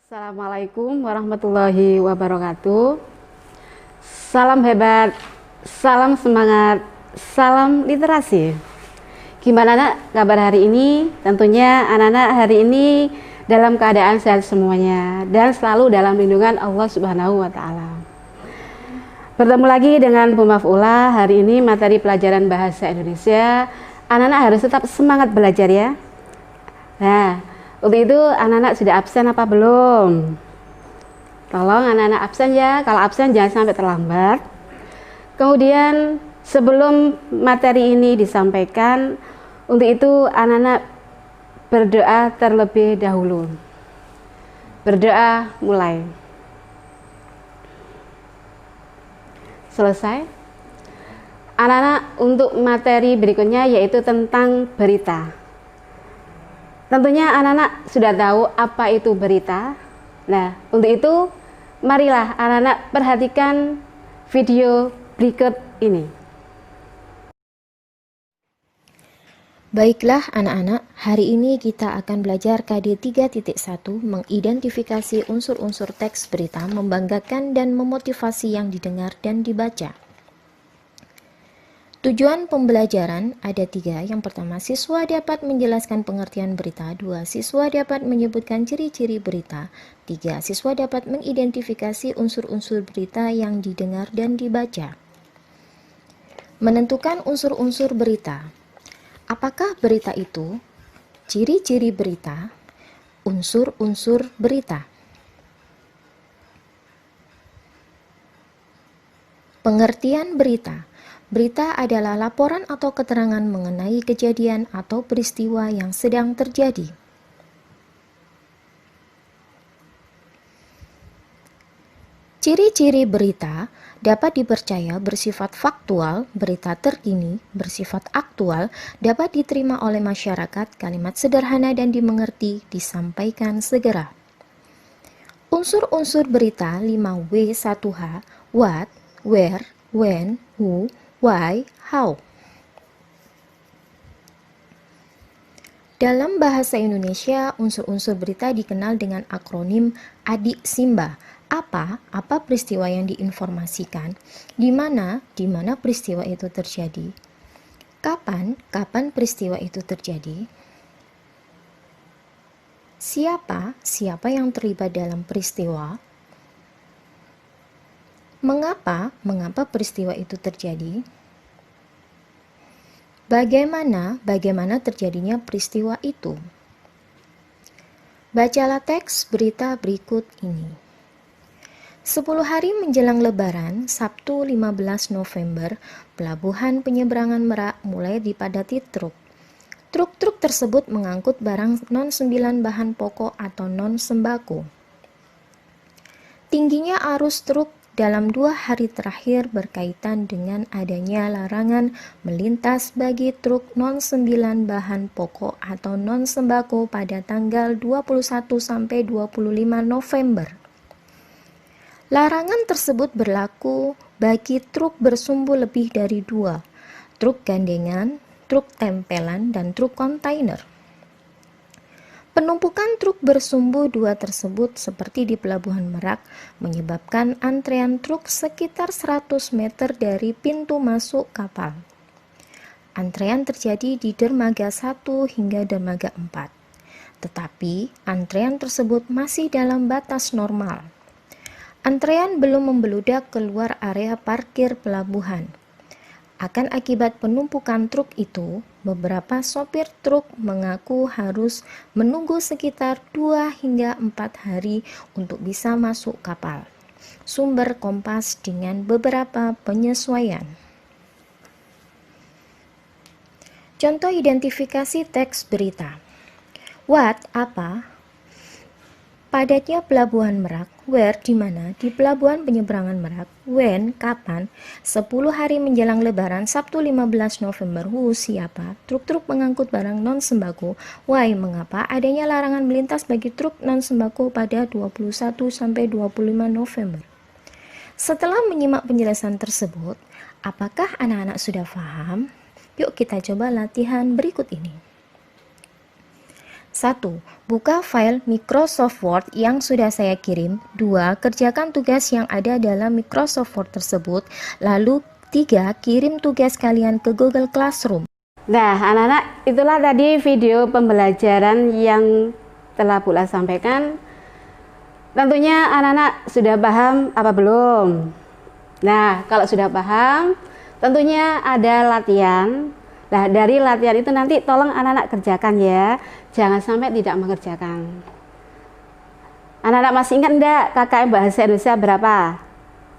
Assalamualaikum warahmatullahi wabarakatuh. Salam hebat, salam semangat, salam literasi. Gimana nak kabar hari ini? Tentunya anak-anak hari ini dalam keadaan sehat semuanya dan selalu dalam lindungan Allah Subhanahu wa taala. Bertemu lagi dengan Bu Maf'ula. Hari ini materi pelajaran bahasa Indonesia. Anak-anak harus tetap semangat belajar ya. Nah, untuk itu anak-anak sudah absen apa belum? Tolong anak-anak absen ya, kalau absen jangan sampai terlambat. Kemudian sebelum materi ini disampaikan, untuk itu anak-anak berdoa terlebih dahulu. Berdoa mulai. Selesai. Anak-anak untuk materi berikutnya yaitu tentang berita. Tentunya anak-anak sudah tahu apa itu berita. Nah, untuk itu marilah anak-anak perhatikan video berikut ini. Baiklah anak-anak, hari ini kita akan belajar KD 3.1 mengidentifikasi unsur-unsur teks berita membanggakan dan memotivasi yang didengar dan dibaca. Tujuan pembelajaran ada 3. Yang pertama, siswa dapat menjelaskan pengertian berita. 2. Siswa dapat menyebutkan ciri-ciri berita. 3. Siswa dapat mengidentifikasi unsur-unsur berita yang didengar dan dibaca. Menentukan unsur-unsur berita. Apakah berita itu? Ciri-ciri berita. Unsur-unsur berita. Pengertian berita. Berita adalah laporan atau keterangan mengenai kejadian atau peristiwa yang sedang terjadi. Ciri-ciri berita dapat dipercaya bersifat faktual, berita terkini, bersifat aktual, dapat diterima oleh masyarakat, kalimat sederhana dan dimengerti, disampaikan segera. Unsur-unsur berita 5W1H, what, where, when, who, why, how. Dalam bahasa Indonesia, unsur-unsur berita dikenal dengan akronim ADI SIMBA. Apa peristiwa yang diinformasikan, di mana peristiwa itu terjadi, kapan peristiwa itu terjadi, siapa yang terlibat dalam peristiwa, mengapa peristiwa itu terjadi, bagaimana terjadinya peristiwa itu. Bacalah teks berita berikut ini. 10 hari menjelang Lebaran, Sabtu 15 November, Pelabuhan Penyeberangan Merak mulai dipadati truk. Truk-truk tersebut mengangkut barang non-9 bahan pokok atau non-sembako. Tingginya arus truk dalam 2 hari terakhir berkaitan dengan adanya larangan melintas bagi truk non-9 bahan pokok atau non-sembako pada tanggal 21 sampai 25 November. Larangan tersebut berlaku bagi truk bersumbu lebih dari 2, truk gandengan, truk tempelan, dan truk kontainer. Penumpukan truk bersumbu 2 tersebut seperti di Pelabuhan Merak menyebabkan antrean truk sekitar 100 meter dari pintu masuk kapal. Antrean terjadi di dermaga 1 hingga dermaga 4, tetapi antrean tersebut masih dalam batas normal. Antrean belum membeludak keluar area parkir pelabuhan. Akan akibat penumpukan truk itu, beberapa sopir truk mengaku harus menunggu sekitar 2 hingga 4 hari untuk bisa masuk kapal. Sumber Kompas dengan beberapa penyesuaian. Contoh identifikasi teks berita. What, apa? Padatnya Pelabuhan Merak. Where, di mana? Di Pelabuhan Penyeberangan Merak. When, kapan? 10 hari menjelang Lebaran, Sabtu 15 November. Who, siapa? Truk-truk mengangkut barang non-sembako. Why, mengapa? Adanya larangan melintas bagi truk non-sembako pada 21 sampai 25 November. Setelah menyimak penjelasan tersebut, apakah anak-anak sudah paham? Yuk kita coba latihan berikut ini. 1. Buka file Microsoft Word yang sudah saya kirim. 2. Kerjakan tugas yang ada dalam Microsoft Word tersebut. Lalu 3. Kirim tugas kalian ke Google Classroom. Nah, anak-anak, itulah tadi video pembelajaran yang telah Bula sampaikan. Tentunya anak-anak sudah paham apa belum? Nah, kalau sudah paham, tentunya ada latihan. Nah, dari latihan itu nanti tolong anak-anak kerjakan ya. Jangan sampai tidak mengerjakan. Anak-anak masih ingat enggak KKM Bahasa Indonesia berapa?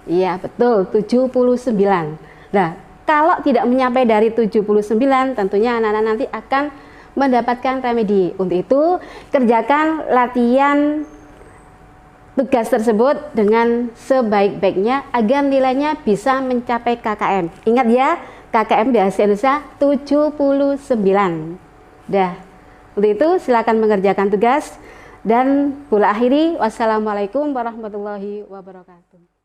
Iya, betul, 79. Nah, kalau tidak menyampai dari 79, tentunya anak-anak nanti akan mendapatkan remedi. Untuk itu, kerjakan latihan tugas tersebut dengan sebaik-baiknya agar nilainya bisa mencapai KKM. Ingat ya, KKM Bahasa Indonesia 79. Dah, untuk itu silakan mengerjakan tugas dan Bula akhiri. Wassalamualaikum warahmatullahi wabarakatuh.